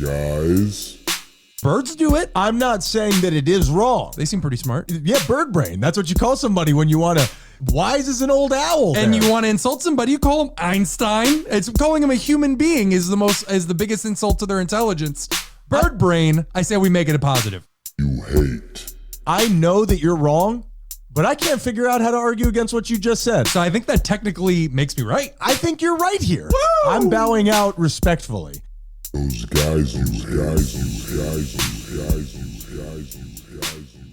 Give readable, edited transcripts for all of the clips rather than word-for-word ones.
guys. Birds do it. I'm not saying that it is wrong. They seem pretty smart. Yeah, bird brain. That's what you call somebody when you want to. Wise as an old owl. And there. you want to insult somebody, you call him Einstein. It's calling him a human being is the biggest insult to their intelligence. Bird brain, I say we make it a positive. You hate. I know that you're wrong, but I can't figure out how to argue against what you just said. So I think that technically makes me right. I think you're right here. Woo! I'm bowing out respectfully. Those guys.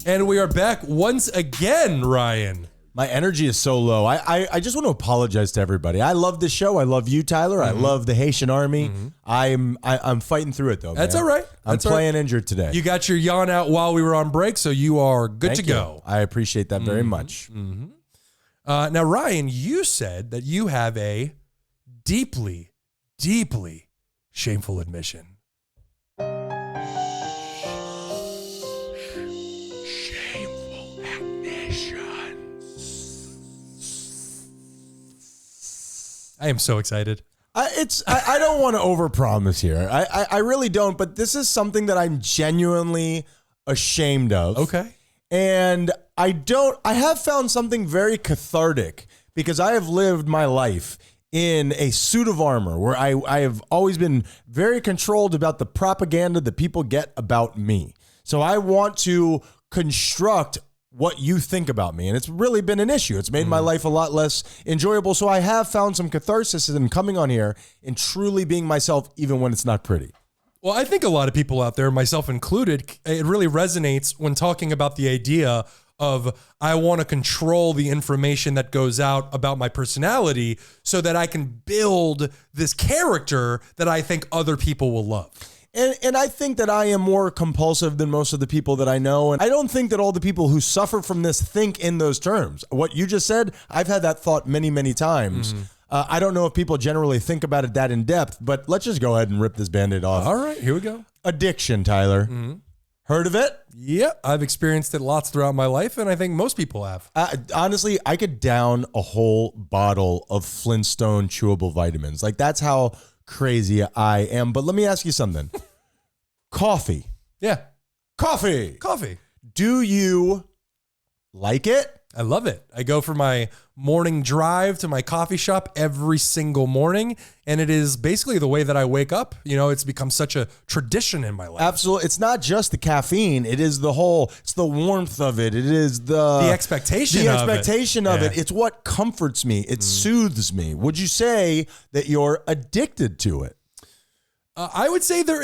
And we are back once again, Ryan. My energy is so low. I just want to apologize to everybody. I love this show. I love you, Tyler. I love the Haitian Army. I'm fighting through it though. That's man. all right. I'm playing injured today. You got your yawn out while we were on break, so you are good Thank to you. go. I appreciate that very much. Now, Ryan, you said that you have a deeply, deeply shameful admission. Shameful admission. I am so excited. I don't want to overpromise here. I really don't, but this is something that I'm genuinely ashamed of. Okay. And I have found something very cathartic because I have lived my life in a suit of armor where I have always been very controlled about the propaganda that people get about me. So I want to construct what you think about me. And it's really been an issue. It's made my life a lot less enjoyable. So I have found some catharsis in coming on here and truly being myself, even when it's not pretty. Well, I think a lot of people out there, myself included, it really resonates when talking about the idea of I want to control the information that goes out about my personality so that I can build this character that I think other people will love. And I think that I am more compulsive than most of the people that I know. And I don't think that all the people who suffer from this think in those terms. What you just said, I've had that thought many, many times. I don't know if people generally think about it that in depth, but let's just go ahead and rip this Band-Aid off. All right, here we go. Addiction, Tyler. Heard of it? Yeah, I've experienced it lots throughout my life, and I think most people have. Honestly, I could down a whole bottle of Flintstone chewable vitamins. Like, that's how crazy I am. But let me ask you something. Coffee. Yeah. Coffee. Do you like it? I love it. I go for my morning drive to my coffee shop every single morning, and it is basically the way that I wake up. You know, it's become such a tradition in my life. Absolutely. It's not just the caffeine. It is it's the warmth of it. It is the expectation of it. It's what comforts me. It soothes me. Would you say that you're addicted to it? I would say there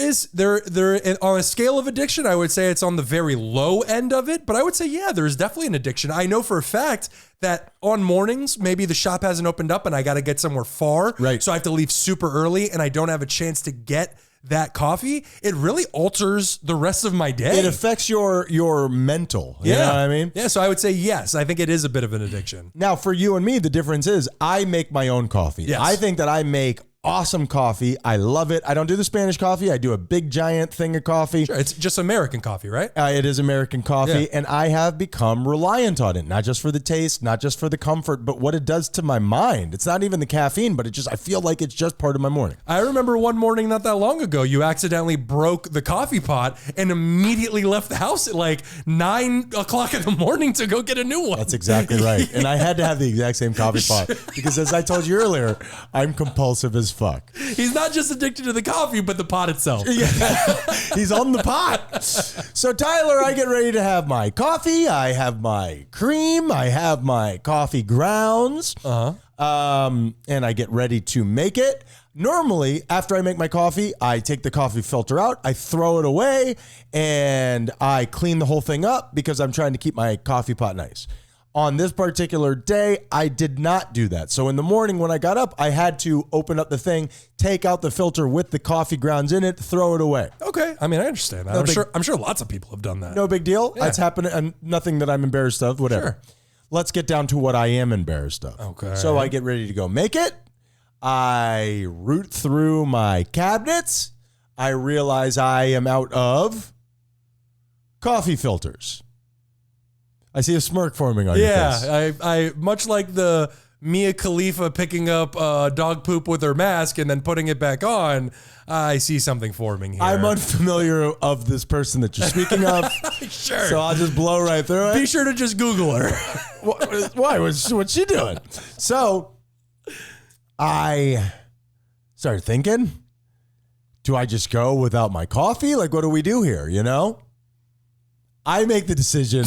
on a scale of addiction, I would say it's on the very low end of it, but I would say, yeah, there's definitely an addiction. I know for a fact that on mornings, maybe the shop hasn't opened up and I got to get somewhere far. Right. So I have to leave super early and I don't have a chance to get that coffee. It really alters the rest of my day. It affects your mental. You know what I mean? Yeah. So I would say, yes, I think it is a bit of an addiction. Now, for you and me, the difference is I make my own coffee. Yes. I think that I make awesome coffee. I love it. I don't do the Spanish coffee. I do a big giant thing of coffee. Sure, it's just American coffee, right? It is American coffee, Yeah. and I have become reliant on it, not just for the taste, not just for the comfort, but what it does to my mind. It's not even the caffeine, but I feel like it's just part of my morning. I remember one morning not that long ago, you accidentally broke the coffee pot and immediately left the house at like 9 o'clock in the morning to go get a new one. That's exactly right. And I had to have the exact same coffee pot because, as I told you earlier, I'm compulsive as fuck. He's not just addicted to the coffee, but the pot itself. Yeah. He's on the pot. So, Tyler, I get ready to have my coffee. I have my cream. I have my coffee grounds. And I get ready to make it. Normally, after I make my coffee, I take the coffee filter out, I throw it away, and I clean the whole thing up because I'm trying to keep my coffee pot nice. On this particular day, I did not do that. So in the morning when I got up, I had to open up the thing, take out the filter with the coffee grounds in it, throw it away. Okay. I mean, I understand that. I'm sure lots of people have done that. No big deal. Yeah. That's happened, and nothing that I'm embarrassed of, whatever. Sure. Let's get down to what I am embarrassed of. Okay. So I get ready to go make it. I root through my cabinets. I realize I am out of coffee filters. I see a smirk forming on your face. Yeah, I much like the Mia Khalifa picking up dog poop with her mask and then putting it back on, I see something forming here. I'm unfamiliar of this person that you're speaking of. Sure. So I'll just blow right through it. Be sure to just Google her. Why? What's she doing? So I started thinking, do I just go without my coffee? Like, what do we do here? You know? I make the decision.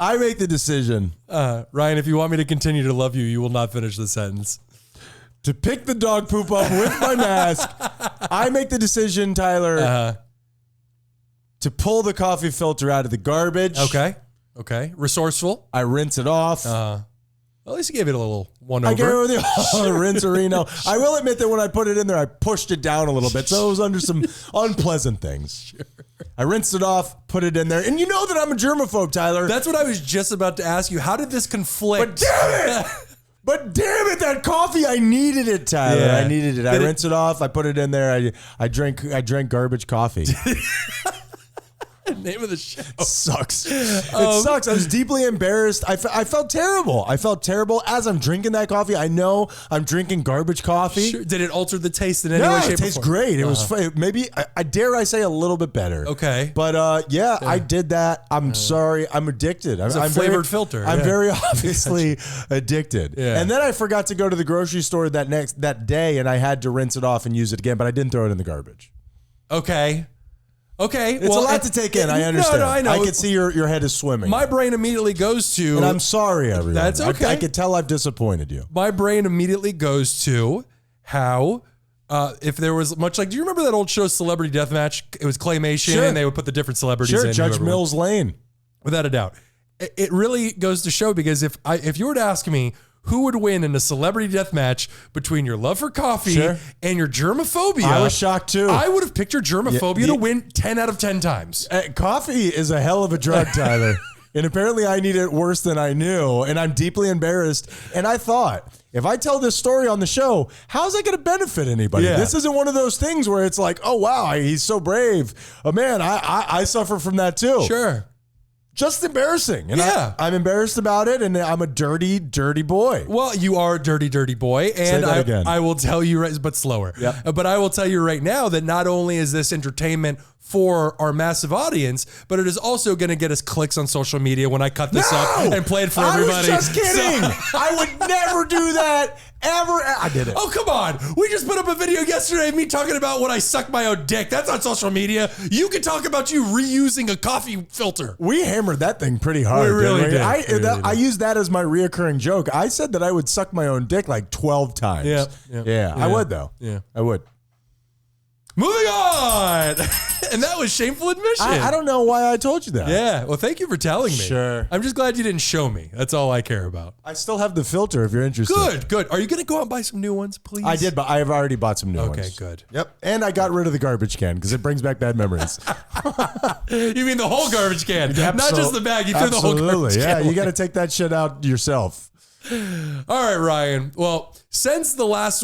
I make the decision. Ryan, if you want me to continue to love you, you will not finish the sentence. To pick the dog poop up with my mask. I make the decision, Tyler, to pull the coffee filter out of the garbage. Okay. Resourceful. I rinse it off. At least you gave it a little one I over. gave it the rinse-a-rino. I will admit that when I put it in there, I pushed it down a little bit, so it was under some unpleasant things. Sure. I rinsed it off, put it in there, and you know that I'm a germaphobe, Tyler. That's what I was just about to ask you. How did this conflict? But damn it, that coffee, I needed it, Tyler. Yeah. I needed it. I rinsed it off. I put it in there. I drank garbage coffee. Name of the show. Sucks. It sucks. I was deeply embarrassed. I felt terrible. I felt terrible as I'm drinking that coffee. I know I'm drinking garbage coffee. Sure. Did it alter the taste in any way, shape, it tastes or form? great. It was maybe I dare I say a little bit better. Okay. But I did that. I'm sorry. I'm addicted. It's a flavored filter. I'm very obviously addicted. Yeah. And then I forgot to go to the grocery store that day, and I had to rinse it off and use it again. But I didn't throw it in the garbage. Okay. It's a lot to take in. I understand. No, I know. I can see your head is swimming. My brain immediately goes to... And I'm sorry, everyone. That's okay. I can tell I've disappointed you. My brain immediately goes to how... if there was much like... Do you remember that old show, Celebrity Deathmatch? It was claymation, Sure. and they would put the different celebrities in. Sure, Judge whoever Mills Lane. Without a doubt. It really goes to show, because if you were to ask me who would win in a celebrity death match between your love for coffee Sure. and your germophobia, I was shocked too. I would have picked your germophobia to win 10 out of 10 times. Coffee is a hell of a drug, Tyler. And apparently I need it worse than I knew. And I'm deeply embarrassed. And I thought, if I tell this story on the show, how's that going to benefit anybody? Yeah. This isn't one of those things where it's like, oh, wow, he's so brave. Oh, man, I suffer from that too. Sure. Just embarrassing. And Yeah. I'm embarrassed about it. And I'm a dirty, dirty boy. Well, you are a dirty, dirty boy. And that again. I will tell you, but slower. Yep. But I will tell you right now that not only is this entertainment for our massive audience, but it is also going to get us clicks on social media when I cut this up and play it for everybody. I was just kidding. I would never do that ever. I did it. Oh, come on. We just put up a video yesterday of me talking about when I suck my own dick. That's on social media. You can talk about you reusing a coffee filter. We hammered that thing pretty hard. We really did. I used that as my reoccurring joke. I said that I would suck my own dick like 12 times. Yeah. I would, though. Yeah. I would. Moving on. And that was shameful admission. I don't know why I told you that. Yeah. Well, thank you for telling me. Sure. I'm just glad you didn't show me. That's all I care about. I still have the filter if you're interested. Good. Are you going to go out and buy some new ones, please? I did, but I've already bought some new ones. Okay, good. Yep. And I got rid of the garbage can because it brings back bad memories. You mean the whole garbage can, not just the bag. You threw the whole garbage can. Yeah, you got to take that shit out yourself. All right, Ryan. Well, since the last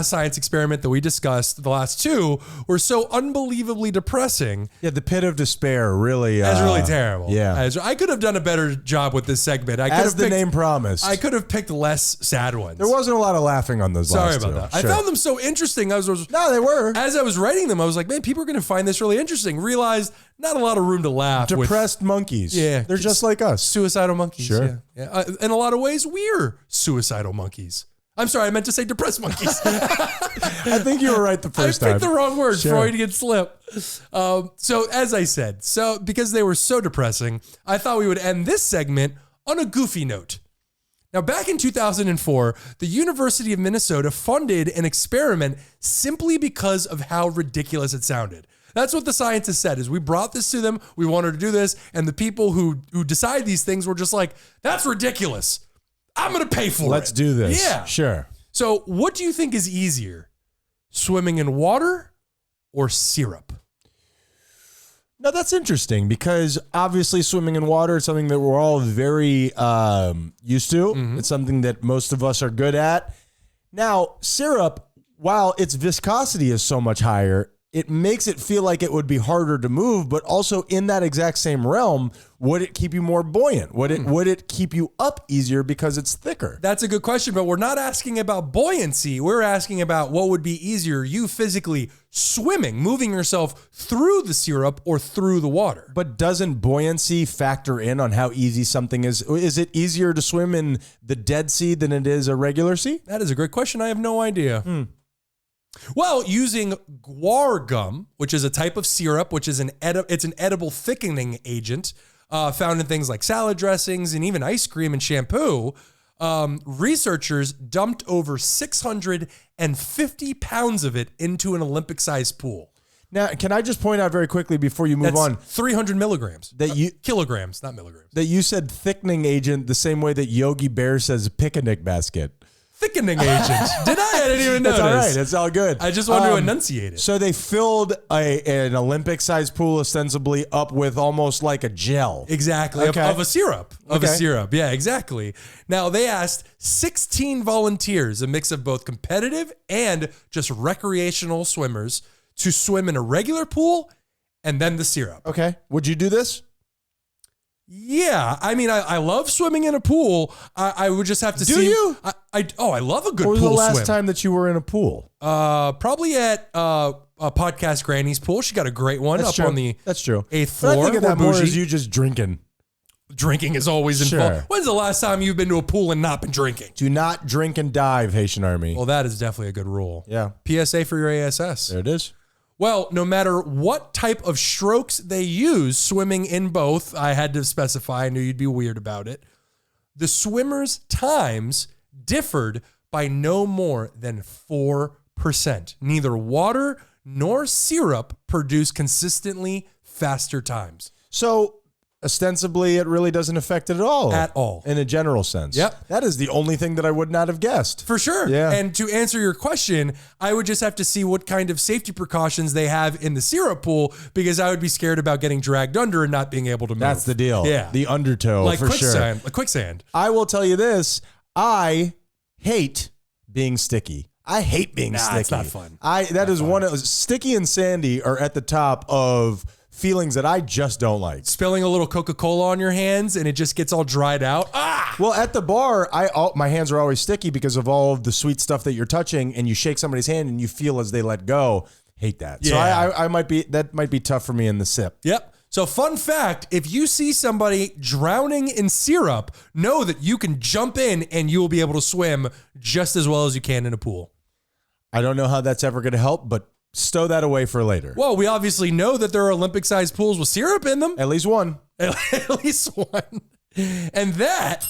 science experiment that we discussed, the last two were so unbelievably depressing. Yeah, the pit of despair really... That's really terrible. Yeah. I could have done a better job with this segment. As the name promised. I could have picked less sad ones. There wasn't a lot of laughing on those Sorry last about two. that. Sure. I found them so interesting. No, they were. As I was writing them, I was like, man, people are going to find this really interesting. Realized not a lot of room to laugh. Depressed monkeys. Yeah. They're just like us. Suicidal monkeys. Sure. Yeah. In a lot of ways, we're suicidal monkeys. I'm sorry, I meant to say depressed monkeys. I think you were right the first time. I picked the wrong word. Sure. Freudian slip. So as I said, because they were so depressing, I thought we would end this segment on a goofy note. Now, back in 2004, the University of Minnesota funded an experiment simply because of how ridiculous it sounded. That's what the scientists said, is we brought this to them, we wanted to do this, and the people who decide these things were just like, that's ridiculous. I'm going to pay for it. Let's do this. Yeah. Sure. So what do you think is easier, swimming in water or syrup? Now, that's interesting because obviously swimming in water is something that we're all very used to. Mm-hmm. It's something that most of us are good at. Now, syrup, while its viscosity is so much higher, it makes it feel like it would be harder to move, but also in that exact same realm, would it keep you more buoyant? Would it keep you up easier because it's thicker? That's a good question, but we're not asking about buoyancy. We're asking about what would be easier, you physically swimming, moving yourself through the syrup or through the water. But doesn't buoyancy factor in on how easy something is? Is it easier to swim in the Dead Sea than it is a regular sea? That is a great question. I have no idea. Well, using guar gum, which is a type of syrup, which is it's an edible thickening agent found in things like salad dressings and even ice cream and shampoo, researchers dumped over 650 pounds of it into an Olympic-sized pool. Now, can I just point out very quickly before you move That's on 300 milligrams. Kilograms, not milligrams. that you said thickening agent the same way that Yogi Bear says picnic basket. Thickening agent. Did I? I didn't even notice. It's all right. It's all good. I just wanted to enunciate it. So they filled an Olympic-sized pool ostensibly up with almost like a gel. Exactly. Okay. Of a syrup. Of a Okay. syrup. Yeah, exactly. Now, they asked 16 volunteers, a mix of both competitive and just recreational swimmers, to swim in a regular pool and then the syrup. Okay. Would you do this? Yeah. I mean, I love swimming in a pool. I would just have to see. Do you? I love a good Or was pool the last swim. time that you were in a pool? Probably at a podcast Granny's pool. She got a great one That's up true. on the That's true. 8th But floor. I think of We're that more bougie. as you just drinking. Drinking is always involved. Sure. When's the last time you've been to a pool and not been drinking? Do not drink and dive, Haitian Army. Well, that is definitely a good rule. Yeah. PSA for your ASS. There it is. Well, no matter what type of strokes they use, swimming in both, I had to specify, I knew you'd be weird about it. The swimmers' times differed by no more than 4%. Neither water nor syrup produce consistently faster times. So ostensibly, it really doesn't affect it at all. At all. In a general sense. Yep. That is the only thing that I would not have guessed. For sure. Yeah. And to answer your question, I would just have to see what kind of safety precautions they have in the syrup pool, because I would be scared about getting dragged under and not being able to move. That's the deal. Yeah. The undertow, like for sure. quicksand. Like quicksand. I will tell you this. I hate being sticky. I hate being sticky. it's not fun. That is one of sticky and sandy are at the top of feelings that I just don't like. Spilling a little Coca-Cola on your hands and it just gets all dried out. Ah! Well, at the bar, my hands are always sticky because of all of the sweet stuff that you're touching, and you shake somebody's hand and you feel as they let go. Hate that. So Yeah. I might be, that might be tough for me in the sip. Yep. So fun fact, if you see somebody drowning in syrup, know that you can jump in and you will be able to swim just as well as you can in a pool. I don't know how that's ever going to help, but stow that away for later. Well, we obviously know that there are Olympic-sized pools with syrup in them. At least one. At least one. And that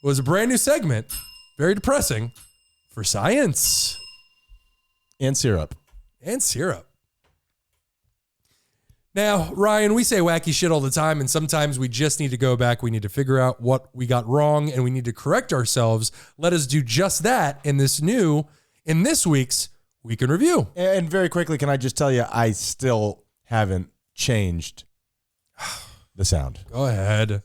was a brand new segment, very depressing, for science. And syrup. And syrup. Now, Ryan, we say wacky shit all the time, and sometimes we just need to go back. We need to figure out what we got wrong, and we need to correct ourselves. Let us do just that in this week's Week in Review. And very quickly, can I just tell you, I still haven't changed the sound. Go ahead.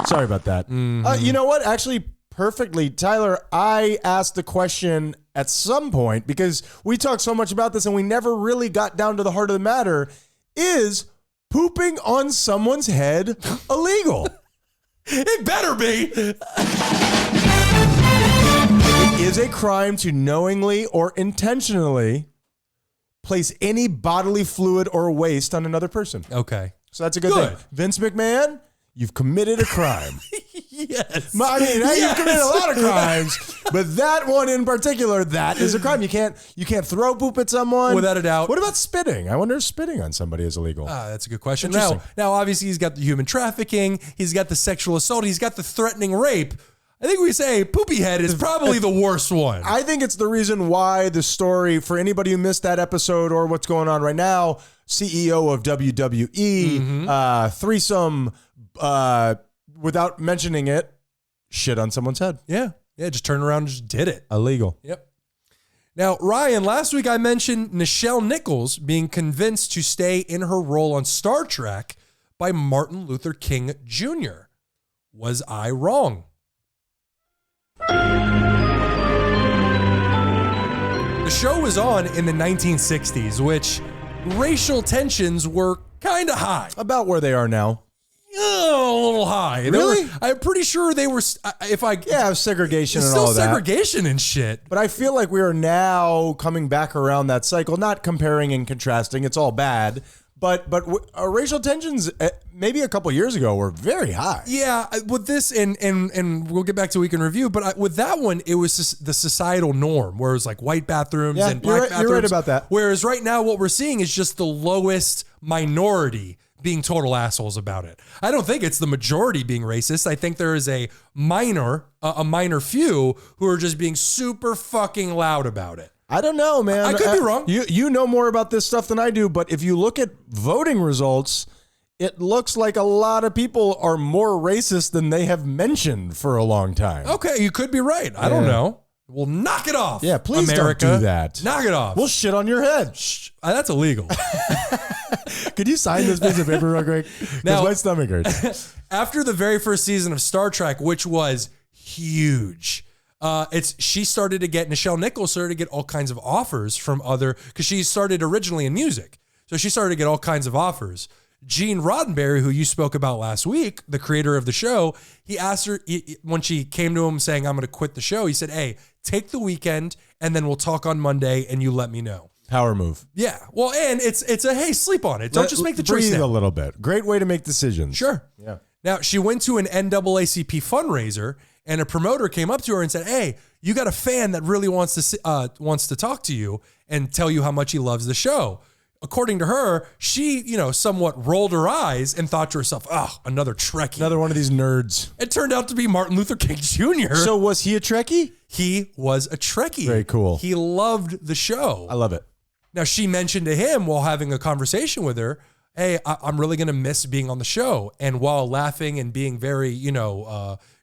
Sorry about that. You know what? Actually, perfectly. Tyler, I asked the question at some point because we talked so much about this and we never really got down to the heart of the matter. Is pooping on someone's head illegal? It better be. It is a crime to knowingly or intentionally place any bodily fluid or waste on another person. Okay. So that's a good thing. Vince McMahon, you've committed a crime. Yes. I mean, you've committed a lot of crimes, but that one in particular, that is a crime. You can't throw poop at someone. Without a doubt. What about spitting? I wonder if spitting on somebody is illegal. That's a good question. Interesting. Now, obviously, he's got the human trafficking. He's got the sexual assault. He's got the threatening rape. I think we say poopy head is probably the worst one. I think it's the reason why the story, for anybody who missed that episode or what's going on right now, CEO of WWE, threesome, without mentioning it, shit on someone's head. Yeah. Just turned around and just did it. Illegal. Yep. Now, Ryan, last week I mentioned Nichelle Nichols being convinced to stay in her role on Star Trek by Martin Luther King Jr. Was I wrong? The show was on in the 1960s, which racial tensions were kind of high. About where they are now. A little high. Really? I'm pretty sure they were, Segregation and still all of that. segregation and shit. But I feel like we are now coming back around that cycle, not comparing and contrasting. It's all bad. But racial tensions, maybe a couple years ago, were very high. Yeah, with this, and we'll get back to Week in Review, but with that one, it was just the societal norm, where it was like white bathrooms and black bathrooms. You're right about that. Whereas right now, what we're seeing is just the lowest minority being total assholes about it. I don't think it's the majority being racist. I think there is a minor few who are just being super fucking loud about it. I don't know, man. I could be wrong. You know more about this stuff than I do, but if you look at voting results, it looks like a lot of people are more racist than they have mentioned for a long time. Okay, you could be right. I don't know. Well, knock it off. Yeah, please America. don't do that. Knock it off. We'll shit on your head. That's illegal. Could you sign this piece of paper real quick? Because Now- my stomach hurts. After the very first season of Star Trek, which was huge, Nichelle Nichols started to get all kinds of offers from because she started originally in music. So she started to get all kinds of offers. Gene Roddenberry, who you spoke about last week, the creator of the show, he asked her when she came to him saying, I'm going to quit the show. He said, hey, take the weekend and then we'll talk on Monday and you let me know. Power move. Yeah. Well, and it's a, hey, sleep on it. Don't just make the choice Breathe now. a little bit. Great way to make decisions. Sure. Yeah. Now, she went to an NAACP fundraiser, and a promoter came up to her and said, hey, you got a fan that really wants to talk to you and tell you how much he loves the show. According to her, she, somewhat rolled her eyes and thought to herself, oh, another Trekkie. Another one of these nerds. It turned out to be Martin Luther King Jr. So was he a Trekkie? He was a Trekkie. Very cool. He loved the show. I love it. Now, she mentioned to him while having a conversation with her, hey, I'm really going to miss being on the show. And while laughing and being very,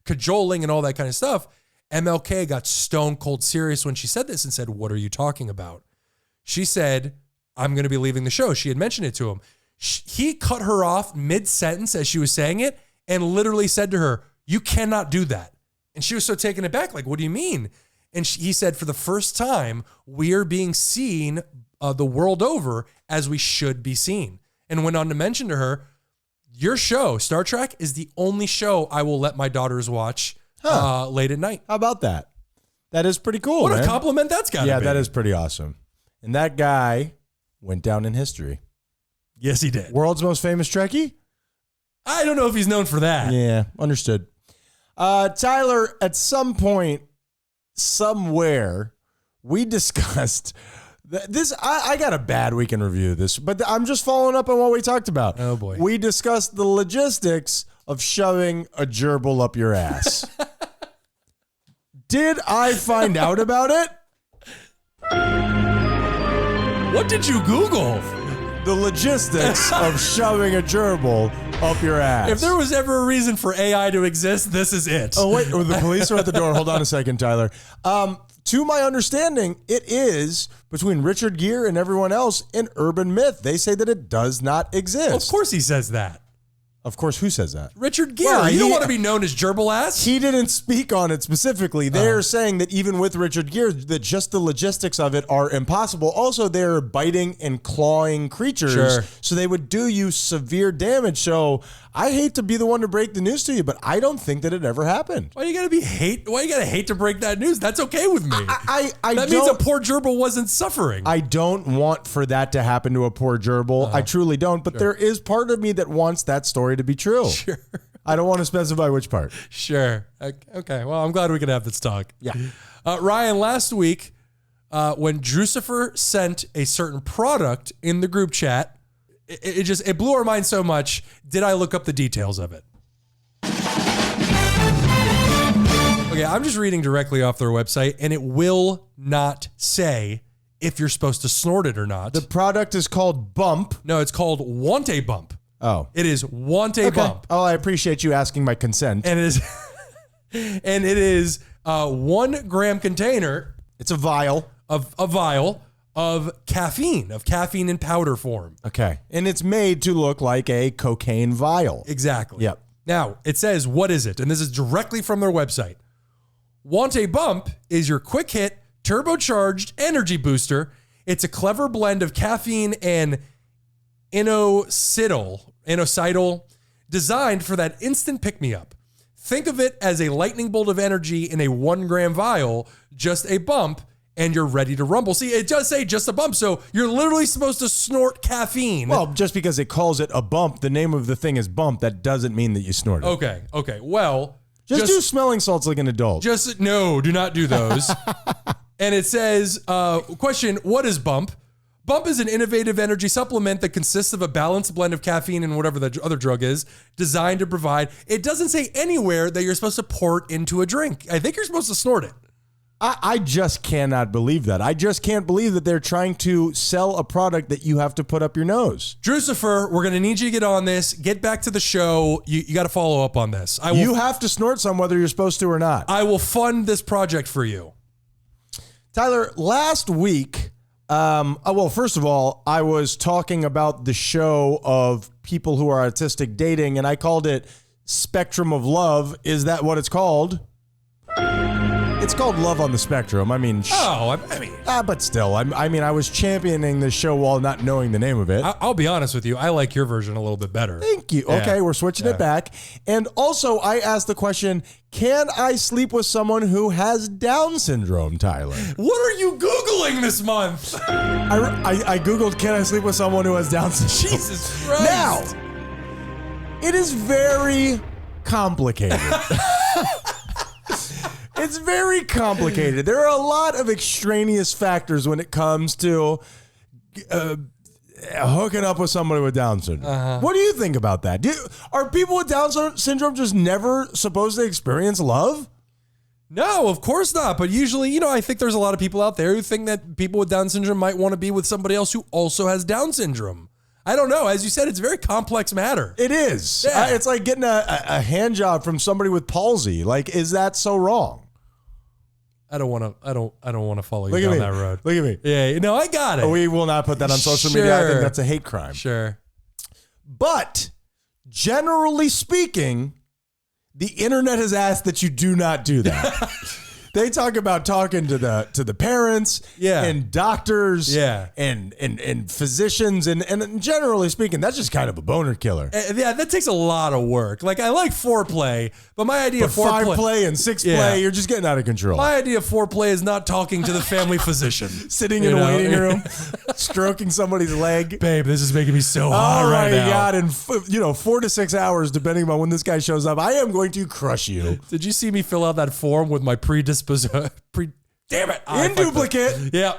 cajoling and all that kind of stuff, MLK got stone cold serious when she said this and said, what are you talking about? She said, I'm going to be leaving the show. She had mentioned it to him. He cut her off mid-sentence as she was saying it and literally said to her, you cannot do that. And she was so taken aback, like, what do you mean? And he said, for the first time, we are being seen the world over as we should be seen. And went on to mention to her, your show, Star Trek, is the only show I will let my daughters watch late at night. How about that? That is pretty cool, What man. a compliment that's got to be. Yeah, that is pretty awesome. And that guy went down in history. Yes, he did. World's most famous Trekkie? I don't know if he's known for that. Yeah, understood. Tyler, at some point, somewhere, we discussed this. I got a bad week in review this, but I'm just following up on what we talked about. Oh, boy. We discussed the logistics of shoving a gerbil up your ass. Did I find out about it? What did you Google? The logistics of shoving a gerbil up your ass. If there was ever a reason for AI to exist, this is it. Oh, wait. The police are at the door. Hold on a second, Tyler. To my understanding, it is, between Richard Gere and everyone else, an urban myth. They say that it does not exist. Of course he says that. Of course, who says that? Richard Gere. Well, you don't he- want to be known as gerbil ass? He didn't speak on it specifically. They're saying that even with Richard Gere, that just the logistics of it are impossible. Also, they're biting and clawing creatures, Sure. so they would do you severe damage. So I hate to be the one to break the news to you, but I don't think that it ever happened. Why you gotta hate to break that news? That's okay with me. I that means a don't- poor gerbil wasn't suffering. I don't want for that to happen to a poor gerbil. I truly don't. But there is part of me that wants that story to be true. Sure. I don't want to specify which part. Sure. Okay. Well, I'm glad we could have this talk. Yeah. Ryan, last week, when Drucifer sent a certain product in the group chat, it blew our mind so much. Did I look up the details of it? Okay, I'm just reading directly off their website, and it will not say if you're supposed to snort it or not. The product is called Bump. No, it's called Want a Bump. Oh. It is Want a Bump. Oh, I appreciate you asking my consent. And it is a 1 gram container It's a vial. of a vial of caffeine in powder form. Okay. And it's made to look like a cocaine vial. Exactly. Yep. Now, it says, what is it? And this is directly from their website. Want a Bump is your quick hit, turbocharged energy booster. It's a clever blend of caffeine and inositol, designed for that instant pick-me-up. Think of it as a lightning bolt of energy in a 1 gram vial, just a bump, and you're ready to rumble. See, it does say just a bump, so you're literally supposed to snort caffeine. Well, just because it calls it a bump, the name of the thing is bump, that doesn't mean that you snort it. Okay. Well, Just do smelling salts like an adult. No, do not do those. And it says, question, what is Bump? Bump is an innovative energy supplement that consists of a balanced blend of caffeine and whatever the other drug is, designed to provide. It doesn't say anywhere that you're supposed to pour it into a drink. I think you're supposed to snort it. I just cannot believe that. I just can't believe that they're trying to sell a product that you have to put up your nose. Drucifer, we're going to need you to get on this. Get back to the show. You got to follow up on this. You have to snort some whether you're supposed to or not. I will fund this project for you. Tyler, last week, first of all, I was talking about the show of people who are autistic dating, and I called it Spectrum of Love. Is that what it's called? It's called Love on the Spectrum. I mean, but still, I was championing this show while not knowing the name of it. I'll be honest with you. I like your version a little bit better. Thank you. Okay, we're switching it back. And also, I asked the question, can I sleep with someone who has Down syndrome, Tyler? What are you Googling this month? I Googled, can I sleep with someone who has Down syndrome? Jesus Christ. Now, it is very complicated. It's very complicated. There are a lot of extraneous factors when it comes to hooking up with somebody with Down syndrome. What do you think about that? Are people with Down syndrome just never supposed to experience love? No, of course not. But usually, I think there's a lot of people out there who think that people with Down syndrome might want to be with somebody else who also has Down syndrome. I don't know. As you said, it's a very complex matter. It is. Yeah. It's like getting a hand job from somebody with palsy. Like, is that so wrong? I don't want to follow you down that road. Look at me. Yeah, no, I got it. We will not put that on social media. I think that's a hate crime. Sure. But generally speaking, the internet has asked that you do not do that. They talk about talking to the parents, and doctors, and physicians, and generally speaking, that's just kind of a boner killer. Yeah, that takes a lot of work. Like, I like foreplay, but my idea of foreplay, 5 play and 6 play, you're just getting out of control. My idea of foreplay is not talking to the family physician, sitting in a waiting room, stroking somebody's leg. Babe, this is making me so hot right now. God, in 4 to 6 hours, depending on when this guy shows up, I am going to crush you. Did you see me fill out that form with my damn it. In duplicate. Yeah.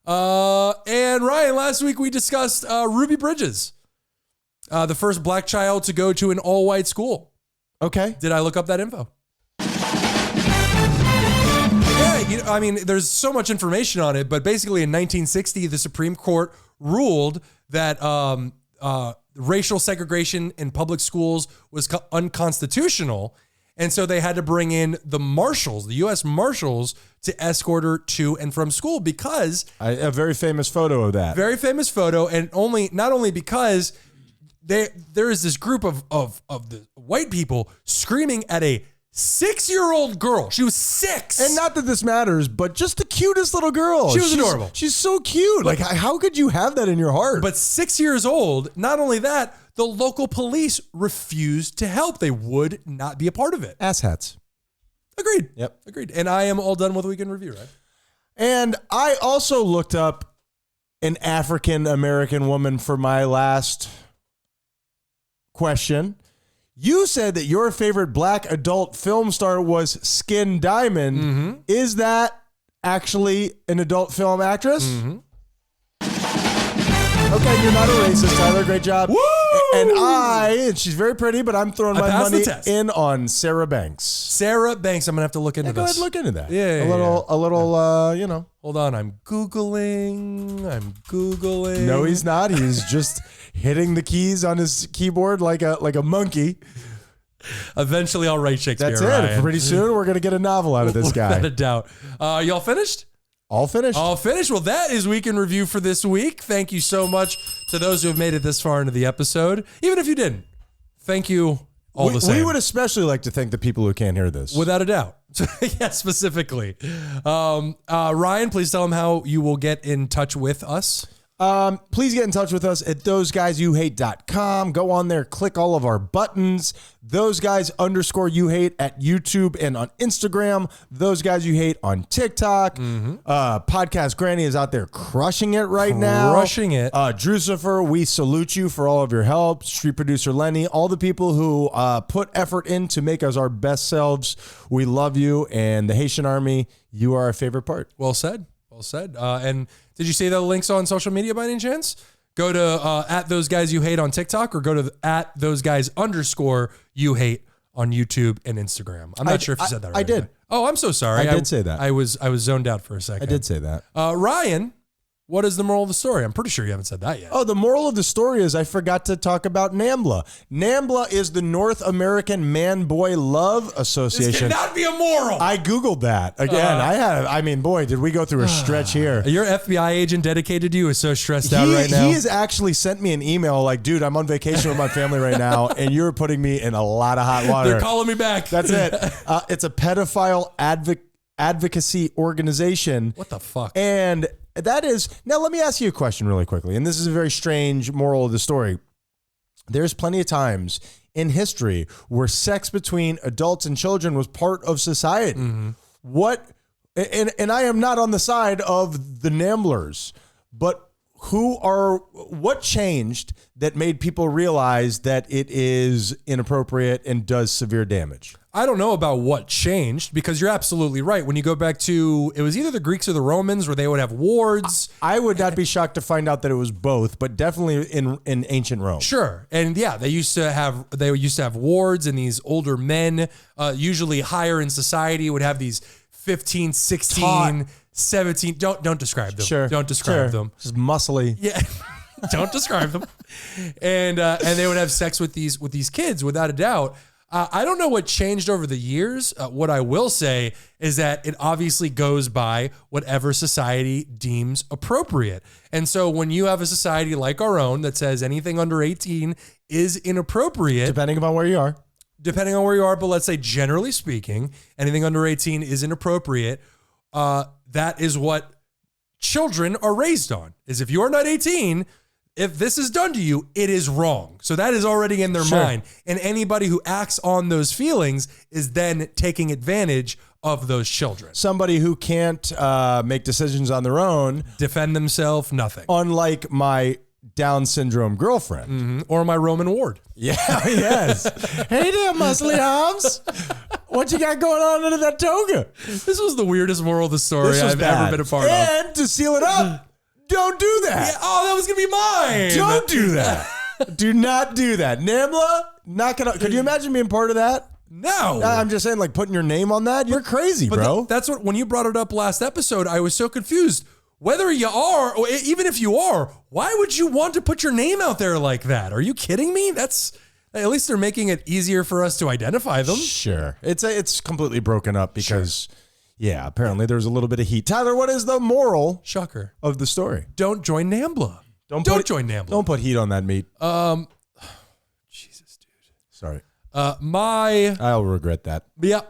And Ryan, last week we discussed Ruby Bridges, the first black child to go to an all-white school. Okay. Did I look up that info? Yeah, there's so much information on it, but basically in 1960, the Supreme Court ruled that racial segregation in public schools was unconstitutional. And so they had to bring in the marshals, the U.S. Marshals, to escort her to and from school because... a very famous photo of that. Very famous photo, and not only because there is this group of the white people screaming at a 6-year-old girl. She was 6. And not that this matters, but just the cutest little girl. She's adorable. She's so cute. Like, how could you have that in your heart? But 6 years old, not only that, the local police refused to help. They would not be a part of it. Asshats. Agreed. Yep. Agreed. And I am all done with Weekend Review, right? And I also looked up an African-American woman for my last question. You said that your favorite black adult film star was Skin Diamond. Mm-hmm. Is that actually an adult film actress? Mm-hmm. Okay, you're not a racist, Tyler. Great job. Woo! And she's very pretty, but I'm throwing my money in on Sarah Banks. Sarah Banks. I'm going to have to look into this. Go ahead and look into that. Yeah. A little, Hold on. I'm Googling. No, he's not. He's just hitting the keys on his keyboard like a monkey. Eventually, I'll write Shakespeare. That's it. Ryan. Pretty soon, we're going to get a novel out of this guy. Without a doubt. Y'all finished? All finished. All finished. Well, that is Week in Review for this week. Thank you so much to those who have made it this far into the episode. Even if you didn't, thank you all the same. We would especially like to thank the people who can't hear this. Without a doubt. Yeah, specifically. Ryan, please tell them how you will get in touch with us. Please get in touch with us at THOSEGUYSYOUHATE.com. Go on there, click all of our buttons. THOSEGUYS_YOUHATE at YouTube and on Instagram. THOSEGUYSYOUHATE on TikTok. Podcast Granny is out there crushing it right now. Crushing it. Drucifer, we salute you for all of your help. Street producer Lenny, all the people who put effort in to make us our best selves. We love you. And the Haitian Army, you are our favorite part. Well said. Well said. And did you say the links on social media by any chance? Go to at Those Guys You Hate on TikTok, or go to at Those Guys _You Hate on YouTube and Instagram. I'm not sure if you said that right. I did. Oh, I'm so sorry. I did say that. I was zoned out for a second. I did say that. Ryan, what is the moral of the story? I'm pretty sure you haven't said that yet. Oh, the moral of the story is I forgot to talk about NAMBLA. NAMBLA is the North American Man-Boy Love Association. This cannot be a moral. I Googled that. Again, boy, did we go through a stretch here. Your FBI agent dedicated to you is so stressed out right now. He has actually sent me an email like, dude, I'm on vacation with my family right now, and you're putting me in a lot of hot water. They're calling me back. That's it. It's a pedophile advocacy organization. What the fuck? And that is, now let me ask you a question really quickly. And this is a very strange moral of the story. There's plenty of times in history where sex between adults and children was part of society. What, and I am not on the side of the Namblers, but what changed that made people realize that it is inappropriate and does severe damage? I don't know about what changed, because you're absolutely right. When you go back to, it was either the Greeks or the Romans, where they would have wards. I would not be shocked to find out that it was both, but definitely in ancient Rome. Sure. And yeah, they used to have wards, and these older men, usually higher in society, would have these 15, 16, 17. Don't describe them. Sure. Don't describe them. Just muscly. Yeah. Don't describe them. And they would have sex with these kids, without a doubt. I don't know what changed over the years. What I will say is that it obviously goes by whatever society deems appropriate. And so when you have a society like our own that says anything under 18 is inappropriate. Depending upon where you are. But let's say generally speaking, anything under 18 is inappropriate. That is what children are raised on, is if you're not 18, if this is done to you, it is wrong. So that is already in their mind. And anybody who acts on those feelings is then taking advantage of those children. Somebody who can't make decisions on their own. Defend themselves, nothing. Unlike my Down syndrome girlfriend. Or my Roman ward. Yeah, yes. Hey there, muscly arms. What you got going on under that toga? This was the weirdest moral of the story I've ever been a part of. And to seal it up, don't do that. Yeah, oh, that was going to be mine. Don't do that. Do not do that. NAMBLA, not gonna. Could you imagine being part of that? No. I'm just saying, like, putting your name on that? You're crazy, bro. That's what, when you brought it up last episode, I was so confused. Whether you are, or even if you are, why would you want to put your name out there like that? Are you kidding me? That's, at least they're making it easier for us to identify them. Sure. It's completely broken up because... Sure. Yeah, apparently there's a little bit of heat. Tyler, what is the moral of the story? Don't join NAMBLA. Don't join NAMBLA. Don't put heat on that meat. Jesus, dude. Sorry. I'll regret that. Yeah,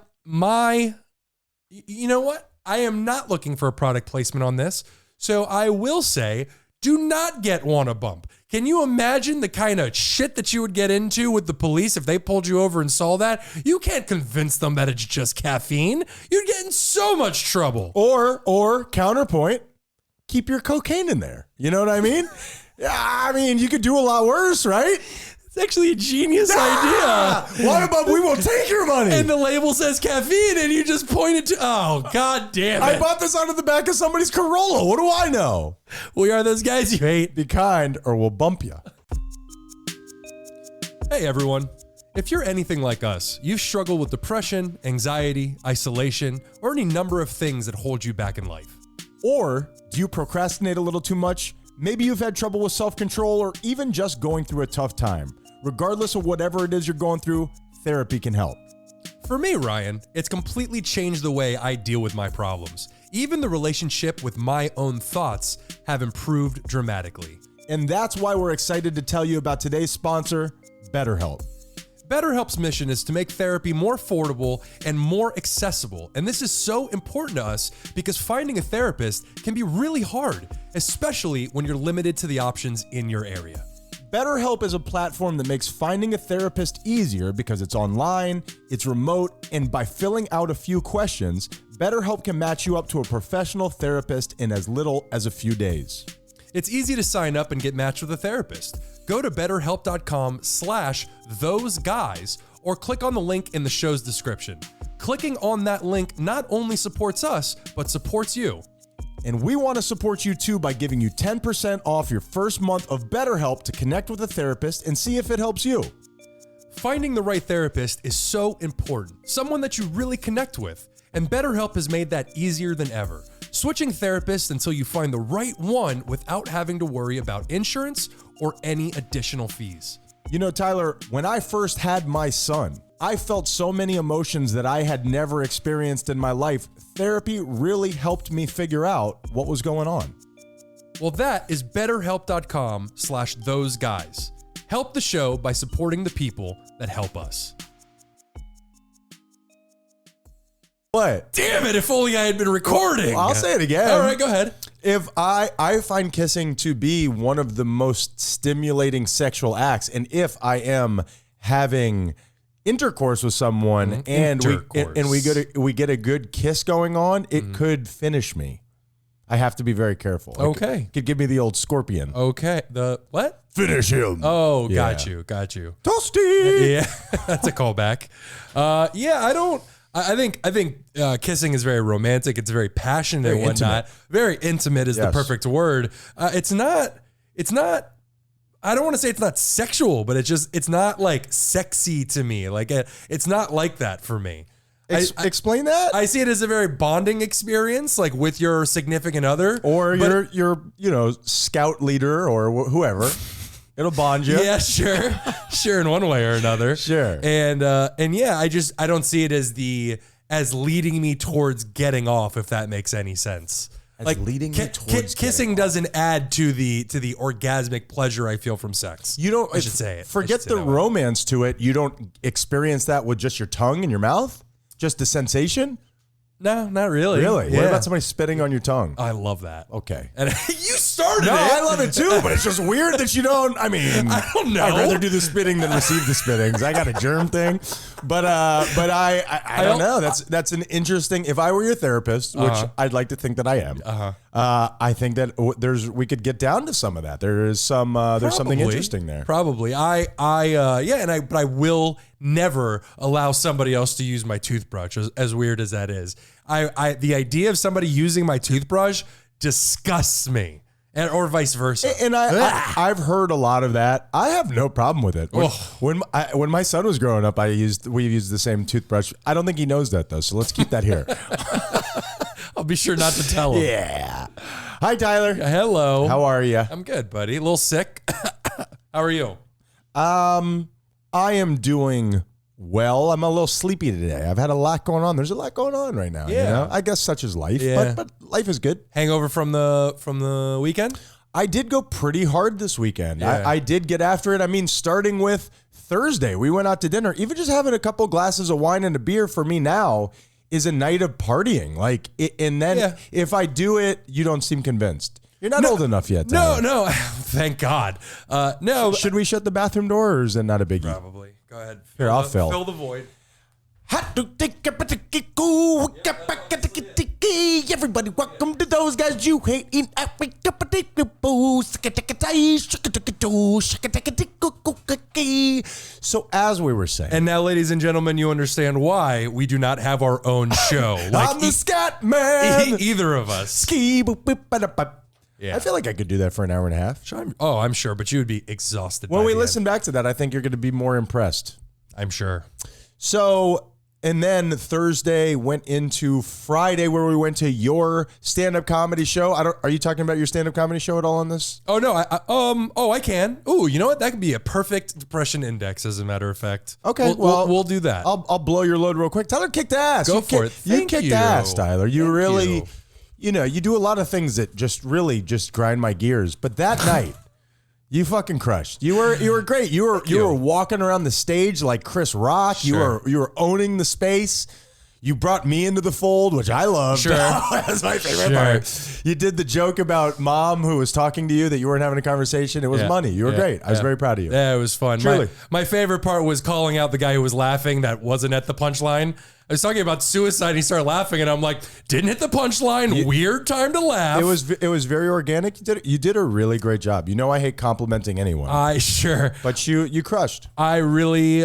you know what? I am not looking for a product placement on this. So I will say, do not get Wanna Bump. Can you imagine the kind of shit that you would get into with the police if they pulled you over and saw that? You can't convince them that it's just caffeine. You'd get in so much trouble. Or counterpoint, keep your cocaine in there. You know what I mean? I mean, you could do a lot worse, right? It's actually a genius idea. Wanna Bump, we will take your money. And the label says caffeine, and you just pointed to, oh, God damn it. I bought this out of the back of somebody's Corolla. What do I know? We are those guys you hate. Be kind or we'll bump you. Hey, everyone. If you're anything like us, you've struggled with depression, anxiety, isolation, or any number of things that hold you back in life. Or do you procrastinate a little too much? Maybe you've had trouble with self-control or even just going through a tough time. Regardless of whatever it is you're going through, therapy can help. For me, Ryan, it's completely changed the way I deal with my problems. Even the relationship with my own thoughts have improved dramatically. And that's why we're excited to tell you about today's sponsor, BetterHelp. BetterHelp's mission is to make therapy more affordable and more accessible, and this is so important to us because finding a therapist can be really hard, especially when you're limited to the options in your area. BetterHelp is a platform that makes finding a therapist easier because it's online, it's remote, and by filling out a few questions, BetterHelp can match you up to a professional therapist in as little as a few days. It's easy to sign up and get matched with a therapist. Go to betterhelp.com/thoseguys or click on the link in the show's description. Clicking on that link not only supports us, but supports you. And we want to support you too by giving you 10% off your first month of BetterHelp to connect with a therapist and see if it helps you. Finding the right therapist is so important, someone that you really connect with, and BetterHelp has made that easier than ever. Switching therapists until you find the right one without having to worry about insurance or any additional fees. You know, Tyler, when I first had my son, I felt so many emotions that I had never experienced in my life. Therapy really helped me figure out what was going on. Well, that is betterhelp.com/thoseguys. Help the show by supporting the people that help us. What? Damn it, if only I had been recording. Well, I'll say it again. All right, go ahead. If I find kissing to be one of the most stimulating sexual acts, and if I am having intercourse with someone and we get a good kiss going on, it could finish me. I have to be very careful. Okay. It could give me the old scorpion. Okay. The what? Finish him. Oh, got Yeah. you. Toasty. Yeah, that's a callback. I think kissing is very romantic. It's very passionate Very and whatnot. Very intimate is the Yes. perfect word. It's not. I don't want to say it's not sexual, but it's not like sexy to me. Like it's not like that for me. Explain that. I see it as a very bonding experience, like with your significant other or your scout leader or whoever. It'll bond you. Yeah, sure, in one way or another. Sure. And yeah, I don't see it as leading me towards getting off, if that makes any sense. Leading me towards kissing doesn't add to the orgasmic pleasure I feel from sex. You don't. I should say it. Forget the romance to it. You don't experience that with just your tongue in your mouth, just the sensation. No, not really. Really? Yeah. What about somebody spitting on your tongue? I love that. Okay. And you started No, it. I love it too, but it's just weird that you don't. I mean, I don't know. I'd rather do the spitting than receive the spitting 'cause I got a germ thing. But I don't know. That's an interesting. If I were your therapist, which I'd like to think that I am, I think that we could get down to some of that. There's something interesting there. Probably. But I will never allow somebody else to use my toothbrush, as weird as that is. The idea of somebody using my toothbrush disgusts me, or vice versa. And I've heard a lot of that. I have no problem with it. When my son was growing up, we used the same toothbrush. I don't think he knows that though, so let's keep that here. I'll be sure not to tell him. Yeah. Hi, Tyler. Hello. How are you? I'm good, buddy. A little sick. How are you? I am doing well. I'm a little sleepy today. I've had a lot going on. There's a lot going on right now. Yeah. You know? I guess such is life. Yeah. But life is good. Hangover from the weekend? I did go pretty hard this weekend. Yeah. I did get after it. I mean, starting with Thursday, we went out to dinner. Even just having a couple glasses of wine and a beer for me now is a night of partying. And then if I do it, you don't seem convinced. You're not old enough yet. Tyler. No. Thank God. No. Should we shut the bathroom door, or is it not a biggie? Probably. Go ahead. Here, I'll fill. Fill the void. Everybody, welcome to Those Guys You Hate in Africa. So as we were saying, And now, ladies and gentlemen, you understand why we do not have our own show. I'm the scat man. Either of us. Yeah. I feel like I could do that for an hour and a half. I'm sure, but you would be exhausted. When by we the listen back to that, I think you're going to be more impressed. end. I'm sure. So, and then Thursday went into Friday, where we went to your stand-up comedy show. Are you talking about your stand-up comedy show at all on this? Oh no, I can. Oh, you know what? That could be a perfect depression index, as a matter of fact. Okay, we'll do that. I'll blow your load real quick. Tyler kicked ass. Go for it. You Thank kicked you. ass, Tyler. You Thank really, you. you do a lot of things that just really grind my gears. But that night, You fucking crushed. You were great. You were walking around the stage like Chris Rock. Sure. You were owning the space. You brought me into the fold, which I loved. Sure. That's my favorite part. You did the joke about mom who was talking to you that you weren't having a conversation. It was money. You were great. I was very proud of you. Yeah, it was fun. Truly. My favorite part was calling out the guy who was laughing that wasn't at the punchline. I was talking about suicide. And he started laughing, and I'm like, "Didn't hit the punchline. Weird time to laugh." It was very organic. You did a really great job. You know, I hate complimenting anyone, but you crushed. I really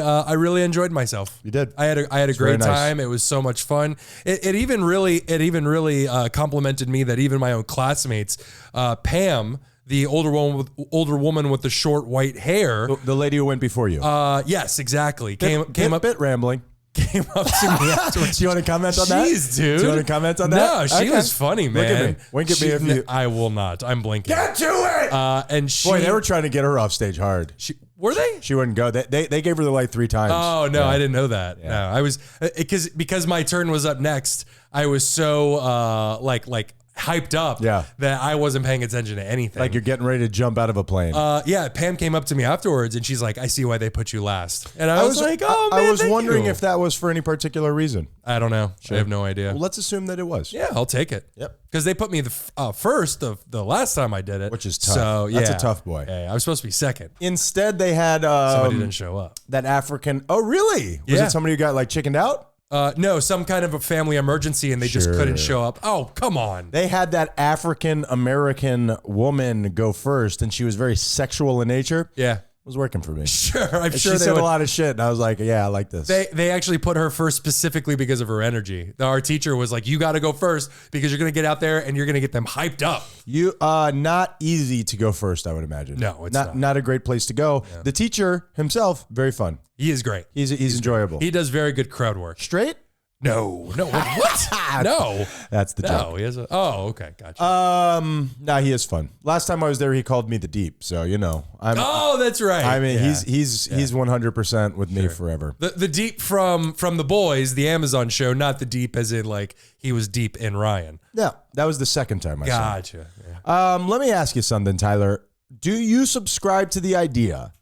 enjoyed myself. You did. I had a great nice. time. It was so much fun. It even really complimented me that even my own classmates, Pam, the older woman with the short white hair, The lady who went before you. yes, exactly, came up a bit rambling. Came up to me afterwards. Do you want to comment on that? Jeez, dude. Do you want to comment on that? No, she was funny, man. Look at me. Wink at me if you... I will not. I'm blinking. Get to it! And she... Boy, they were trying to get her off stage hard. Were they? She wouldn't go. They gave her the light 3 times. Oh, no, I didn't know that. Yeah. No, I was... Because my turn was up next, I was so, like hyped up that I wasn't paying attention to anything. Like you're getting ready to jump out of a plane. Yeah, Pam came up to me afterwards and she's like, "I see why they put you last." And I was like, "Oh, man, I was wondering you." if that was for any particular reason. I don't know. I have no idea. Well, let's assume that it was. Yeah, I'll take it. Yep. Because they put me first the last time I did it. Which is tough. So, That's yeah. a tough boy. Yeah, I was supposed to be second. Instead, they had... Somebody didn't show up. That African... Oh, really? Was Yeah. it somebody who got like chickened out? No, some kind of a family emergency and they just couldn't show up. Oh, come on. They had that African American woman go first, and she was very sexual in nature. Yeah. It was working for me. Sure, I'm She sure they said would. a lot of shit, and I was like, yeah, I like this. They actually put her first specifically because of her energy. Our teacher was like, "You got to go first because you're going to get out there and you're going to get them hyped up." You not easy to go first, I would imagine. No, it's not a great place to go. Yeah. The teacher himself, very fun. He is great. He's enjoyable. He does very good crowd work. Straight? No. What? No. That's the joke. No, he has okay, gotcha. Nah, he is fun. Last time I was there, he called me the Deep. So you know, that's right. I mean, he's 100% with me forever. The Deep from The Boys, the Amazon show, not the Deep as in like he was deep in Ryan. Yeah, that was the second time I saw him. Gotcha. Yeah. Let me ask you something, Tyler. Do you subscribe to the idea?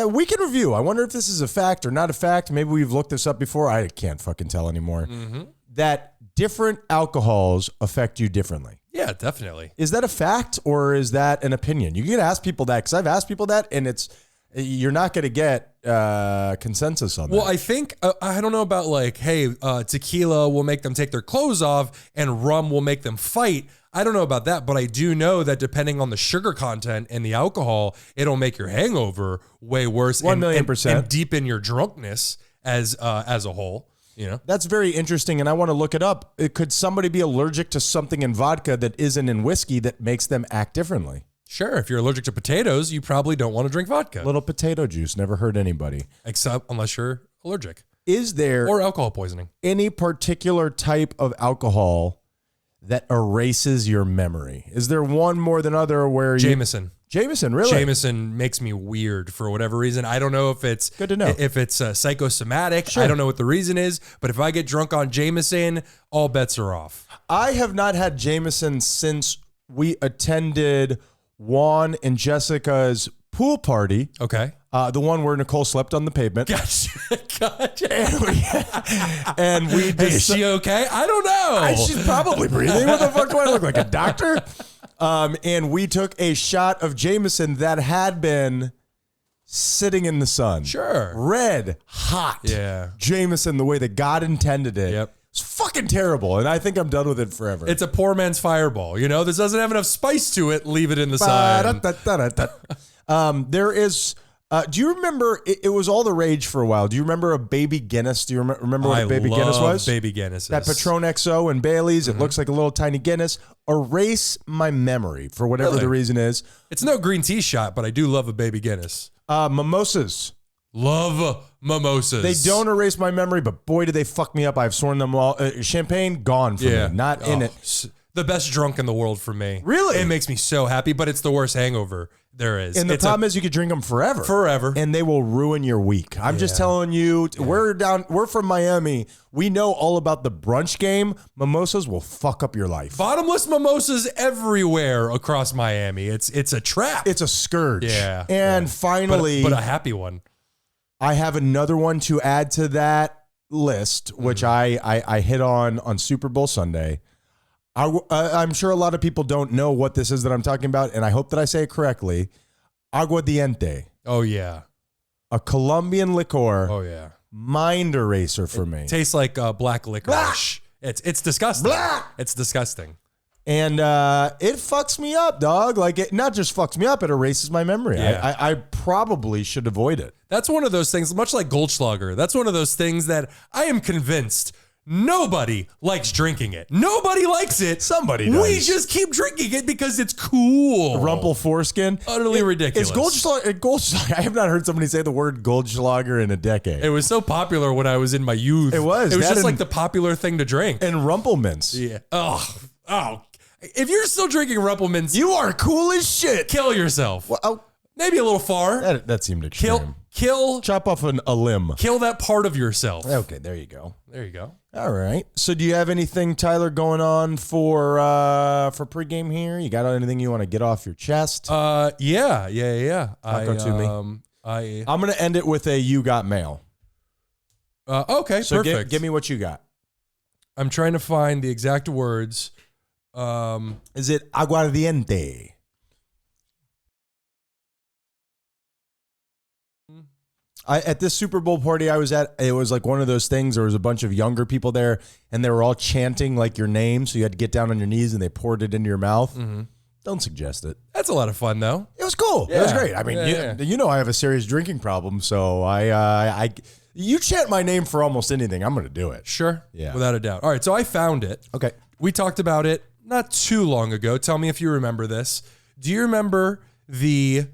We can review. I wonder if this is a fact or not a fact. Maybe we've looked this up before. I can't fucking tell anymore. Mm-hmm. That different alcohols affect you differently. Yeah, definitely. Is that a fact or is that an opinion? You can ask people that because I've asked people that, and you're not going to get consensus on that. Well, I think I don't know about like, hey, tequila will make them take their clothes off, and rum will make them fight. I don't know about that, but I do know that depending on the sugar content and the alcohol, it'll make your hangover way worse. 1,000,000%. And deepen your drunkenness as a whole. You know, that's very interesting, and I want to look it up. Could somebody be allergic to something in vodka that isn't in whiskey that makes them act differently? Sure. If you're allergic to potatoes, you probably don't want to drink vodka. Little potato juice never hurt anybody. Except unless you're allergic. Is there or alcohol poisoning? Any particular type of alcohol that erases your memory? Is there one more than other where Jameson. Jameson, really? Jameson makes me weird for whatever reason. I don't know if it's good to know. If it's psychosomatic. Sure. I don't know what the reason is, but if I get drunk on Jameson, all bets are off. I have not had Jameson since we attended Juan and Jessica's pool party. Okay. The one where Nicole slept on the pavement. Gotcha. And we hey, is she okay? I don't know. She's probably breathing. What the fuck do I look like, a doctor? And we took a shot of Jameson that had been sitting in the sun. Sure. Red hot. Yeah. Jameson, the way that God intended it. Yep. It's fucking terrible, and I think I'm done with it forever. It's a poor man's fireball. You know, this doesn't have enough spice to it. Leave it in the sun. There is... do you remember, it was all the rage for a while. Do you remember a Baby Guinness? Do you remember what a Baby Guinness was? Baby Guinness. That Patron XO and Bailey's. It looks like a little tiny Guinness. Erase my memory for whatever the reason is. It's no green tea shot, but I do love a Baby Guinness. Mimosas. Love mimosas. They don't erase my memory, but boy, did they fuck me up. I've sworn them all. Champagne, gone for me. Not in it. The best drunk in the world for me. Really? It makes me so happy, but it's the worst hangover There is. And the problem is you could drink them forever. Forever. And they will ruin your week. I'm just telling you, we're from Miami. We know all about the brunch game. Mimosas will fuck up your life. Bottomless mimosas everywhere across Miami. It's a trap. It's a scourge. Yeah. And finally, but a happy one. I have another one to add to that list, which I hit on Super Bowl Sunday. I'm sure a lot of people don't know what this is that I'm talking about, and I hope that I say it correctly. Aguardiente. Oh, yeah. A Colombian liqueur. Oh, yeah. Mind eraser for me. Tastes like black licorice. It's disgusting. Blah! It's disgusting. And it fucks me up, dog. Like, it not just fucks me up, it erases my memory. Yeah. I probably should avoid it. That's one of those things, much like Goldschlager. That's one of those things that I am convinced nobody likes drinking it. Nobody likes it. Somebody does. We just keep drinking it because it's cool. Rumple foreskin. Utterly ridiculous. It's Goldschlager. I have not heard somebody say the word Goldschlager in a decade. It was so popular when I was in my youth. It was. It was That just and- like the popular thing to drink. And Rumplemints. Yeah. Oh. If you're still drinking Rumplemints, You are cool as shit. kill yourself. Well, Maybe a little far. that seemed extreme. Kill Chop off a limb. that part of yourself. Okay, there you go. There you go. All right. So, do you have anything, Tyler, going on for pregame here? You got anything you want to get off your chest? Yeah. Talk to me. I'm gonna end it with a "you got mail." Okay, So, perfect. give me what you got. I'm trying to find the exact words. Is it aguardiente? At this Super Bowl party I was at, it was like one of those things. There was a bunch of younger people there, and they were all chanting like your name. So you had to get down on your knees, and they poured it into your mouth. Mm-hmm. Don't suggest it. That's a lot of fun, though. It was cool. It was great. I mean, Yeah. you know I have a serious drinking problem, so you chant my name for almost anything, I'm going to do it. Sure. Yeah. Without a doubt. All right, so I found it. Okay. We talked about it not too long ago. Tell me if you remember this. Do you remember the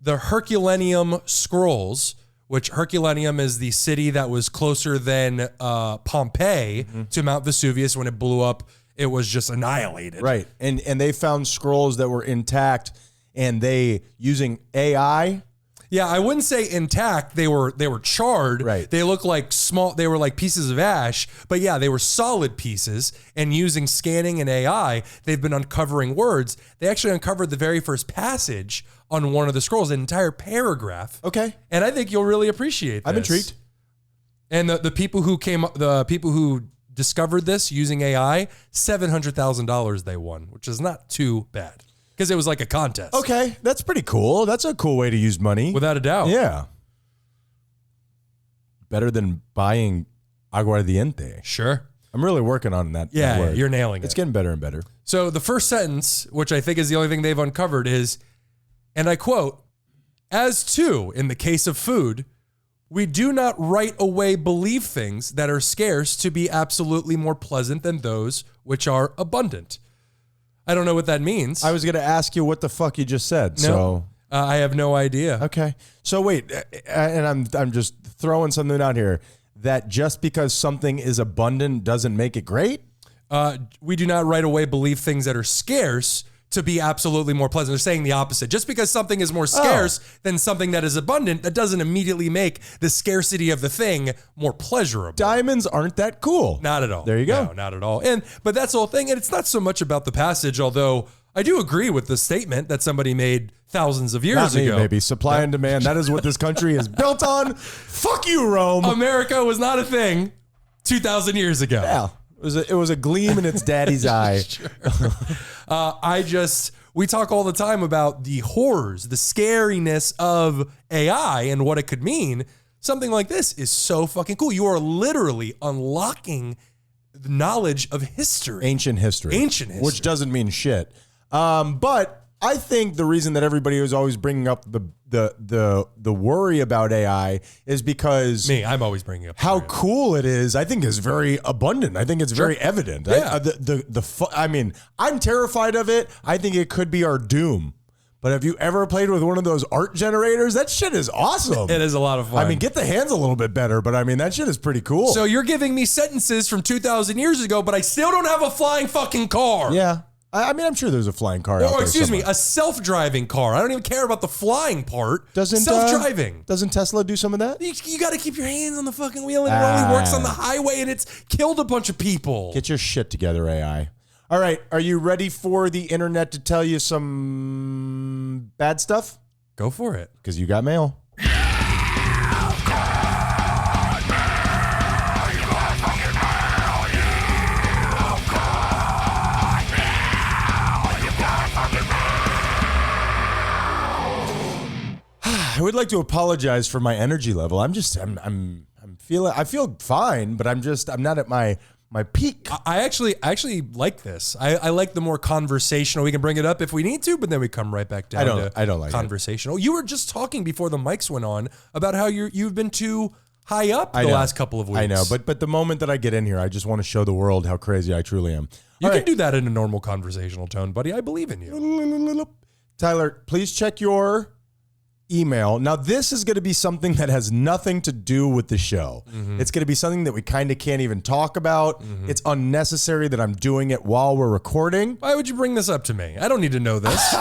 Herculaneum scrolls, which Herculaneum is the city that was closer than Pompeii to Mount Vesuvius when it blew up? It was just annihilated. Right. And they found scrolls that were intact, and they, using AI. Yeah, I wouldn't say intact. They were charred. Right. They look like they were like pieces of ash, but yeah, they were solid pieces. And using scanning and AI, they've been uncovering words. They actually uncovered the very first passage on one of the scrolls, an entire paragraph. Okay. And I think you'll really appreciate this. I'm intrigued. And the people who discovered this using AI, $700,000 they won, which is not too bad because it was like a contest. Okay. That's pretty cool. That's a cool way to use money. Without a doubt. Yeah. Better than buying aguardiente. Sure. I'm really working on that. Yeah, that word. you're nailing it. It's getting better and better. So the first sentence, which I think is the only thing they've uncovered, is, and I quote, "As to, in the case of food, we do not right away believe things that are scarce to be absolutely more pleasant than those which are abundant." I don't know what that means. I was going to ask you what the fuck you just said. No, So I have no idea. okay. So wait, and I'm just throwing something out here that just because something is abundant doesn't make it great. We do not right away believe things that are scarce to be absolutely more pleasant. They're saying the opposite. Just because something is more scarce than something that is abundant, that doesn't immediately make the scarcity of the thing more pleasurable. Diamonds aren't that cool. Not at all. There you go. No, not at all. But that's the whole thing. And it's not so much about the passage, although I do agree with the statement that somebody made thousands of years Not me, ago. baby. Supply and demand. That is what this country is built on. Fuck you, Rome. America was not a thing 2,000 years ago. Yeah. It was a gleam in its daddy's eye. We talk all the time about the horrors, the scariness of AI and what it could mean. Something like this is so fucking cool. You are literally unlocking the knowledge of history. Ancient history. Which doesn't mean shit. But I think the reason that everybody was always bringing up the worry about AI is because I'm always bringing up how cool it is. I think is very abundant. I think it's very evident. Yeah. I mean, I'm terrified of it. I think it could be our doom. But have you ever played with one of those art generators? That shit is awesome. It is a lot of fun. I mean, get the hands a little bit better, but I mean, that shit is pretty cool. So you're giving me sentences from 2,000 years ago, but I still don't have a flying fucking car. Yeah. I mean, I'm sure there's a flying car out there. Or excuse me, somewhere. a self-driving car. I don't even care about the flying part. Doesn't self-driving. Doesn't Tesla do some of that? You got to keep your hands on the fucking wheel, and it only works on the highway, and it's killed a bunch of people. Get your shit together, AI. All right, are you ready for the internet to tell you some bad stuff? Go for it. Because you got mail. I would like to apologize for my energy level. I feel fine, but I'm not at my peak. I actually like this. I like the more conversational. We can bring it up if we need to, but then we come right back down I don't like conversational. You were just talking before the mics went on about how you've been too high up the last couple of weeks. I know, but the moment that I get in here, I just want to show the world how crazy I truly am. You can do that in a normal conversational tone, buddy. I believe in you. Tyler, please check your email. Now, this is going to be something that has nothing to do with the show. It's going to be something that we kind of can't even talk about. It's unnecessary that I'm doing it while we're recording. Why would you bring this up to me? I don't need to know this.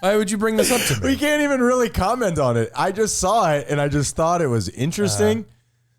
Why would you bring this up to me? We can't even really comment on it. I just saw it and I just thought it was interesting.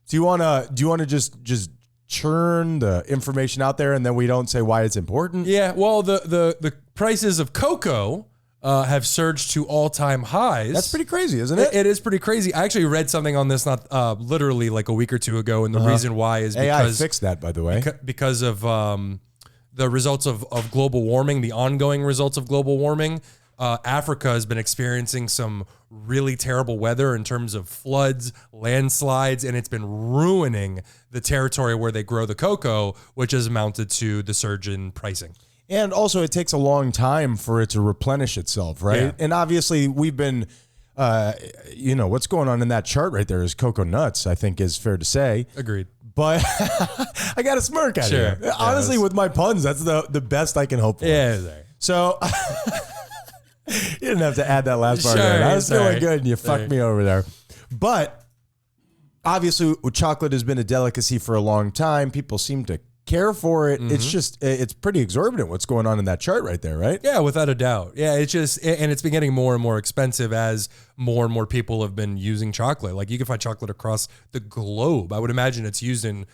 Do you want to just churn the information out there and then we don't say why it's important? Yeah, well, the prices of cocoa have surged to all-time highs. That's pretty crazy, isn't it? It is pretty crazy. I actually read something on this not literally like a week or two ago, and the reason why is because AI fixed that, by the way. Because of the results of global warming, the ongoing results of global warming. Africa has been experiencing some really terrible weather in terms of floods, landslides, and it's been ruining the territory where they grow the cocoa, which has amounted to the surge in pricing. And also, it takes a long time for it to replenish itself, right? Yeah. And obviously, we've been, what's going on in that chart right there is cocoa nuts, I think is fair to say. Agreed. But I got a smirk out Sure. of here. Honestly, with my puns, that's the best I can hope for. Yeah, sorry. So you didn't have to add that last part. Sure, There. I was sorry. feeling good, and you fucked me over there. But obviously, chocolate has been a delicacy for a long time. People seem to care for it. It's pretty exorbitant what's going on in that chart right there, right? Yeah, without a doubt. Yeah, and it's been getting more and more expensive as more and more people have been using chocolate. Like you can find chocolate across the globe. I would imagine it's used in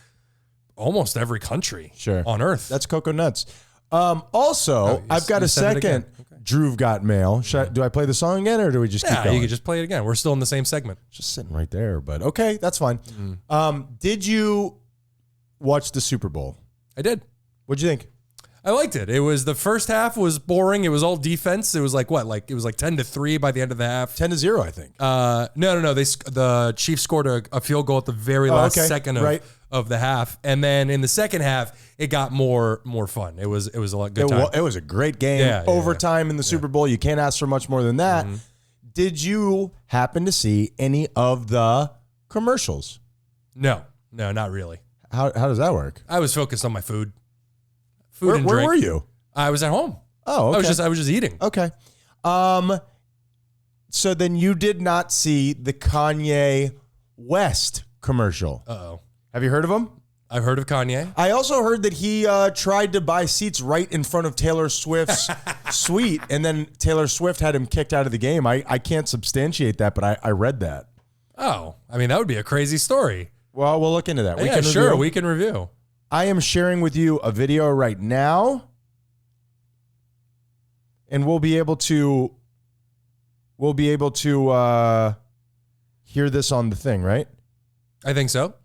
almost every country on Earth. That's cocoa nuts. I've got a second Drew Got Mail. Do I play the song again or do we just keep going? You can just play it again. We're still in the same segment. Just sitting right there, but okay, that's fine. Did you watch the Super Bowl? I did. What'd you think? I liked it. It was the first half was boring. It was all defense. It was like what? Like it was like 10-3 by the end of the half. 10-0, I think. No. The Chiefs scored a field goal at the very last second of the half, and then in the second half, it got more fun. It was a lot good time. It was a great game. Overtime in the Super Bowl. You can't ask for much more than that. Did you happen to see any of the commercials? No, not really. How does that work? I was focused on my food. Where drink. were you? I was at home. Oh, okay. I was just eating. Okay. So then you did not see the Kanye West commercial. Uh-oh. Have you heard of him? I've heard of Kanye. I also heard that he tried to buy seats right in front of Taylor Swift's suite, and then Taylor Swift had him kicked out of the game. I can't substantiate that, but I read that. Oh, I mean, that would be a crazy story. Well, we'll look into that. We can review. I am sharing with you a video right now, and we'll be able to hear this on the thing, right? I think so.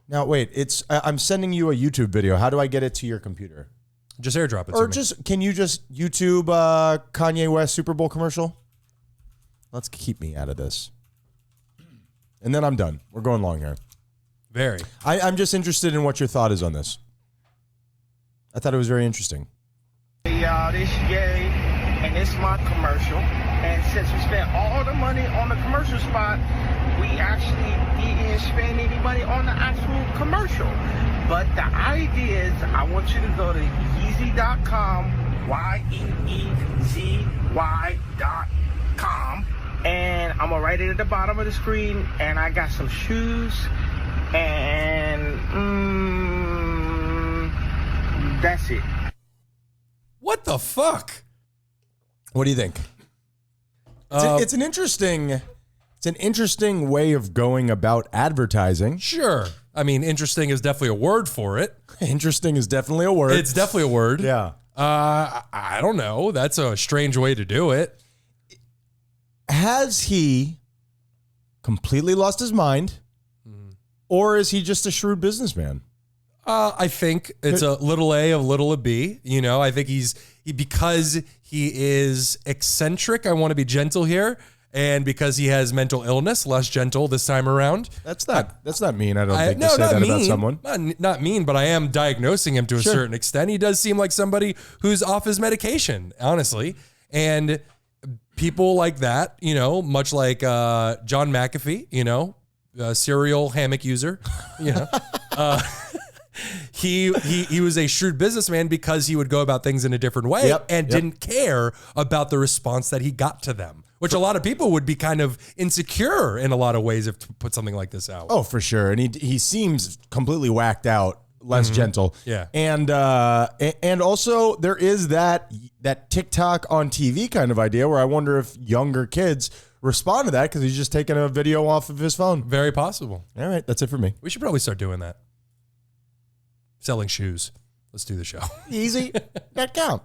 Now, wait, I'm sending you a YouTube video. How do I get it to your computer? Just airdrop it to Or me. can you just YouTube Kanye West Super Bowl commercial? Let's keep me out of this. And then I'm done. We're going long here. Very. I'm just interested in what your thought is on this. I thought it was very interesting. Hey y'all, this Ye, and it's my commercial. And since we spent all the money on the commercial spot, we actually didn't spend any money on the actual commercial. But the idea is I want you to go to Yeezy.com, YEEZY.com, and I'm gonna write it at the bottom of the screen, and I got some shoes, and that's it. What the fuck? What do you think? It's an interesting way of going about advertising. Sure. I mean, interesting is definitely a word for it. Interesting is definitely a word. It's definitely a word. Yeah. I don't know. That's a strange way to do it. Has he completely lost his mind, or is he just a shrewd businessman? I think it's a little A of little B. You know, I think because he is eccentric. I want to be gentle here. And because he has mental illness, less gentle this time around. That's not mean. I don't think to say that about someone. Not mean, but I am diagnosing him to a certain extent. He does seem like somebody who's off his medication, honestly. And people like that, you know, much like John McAfee, you know, serial hammock user, you know. He was a shrewd businessman because he would go about things in a different way and didn't care about the response that he got to them, which a lot of people would be kind of insecure in a lot of ways if to put something like this out. Oh, for sure. And he seems completely whacked out, less gentle. Yeah. And also there is that TikTok on TV kind of idea where I wonder if younger kids respond to that because he's just taking a video off of his phone. Very possible. All right. That's it for me. We should probably start doing that. Selling shoes. Let's do the show. Easy. That count.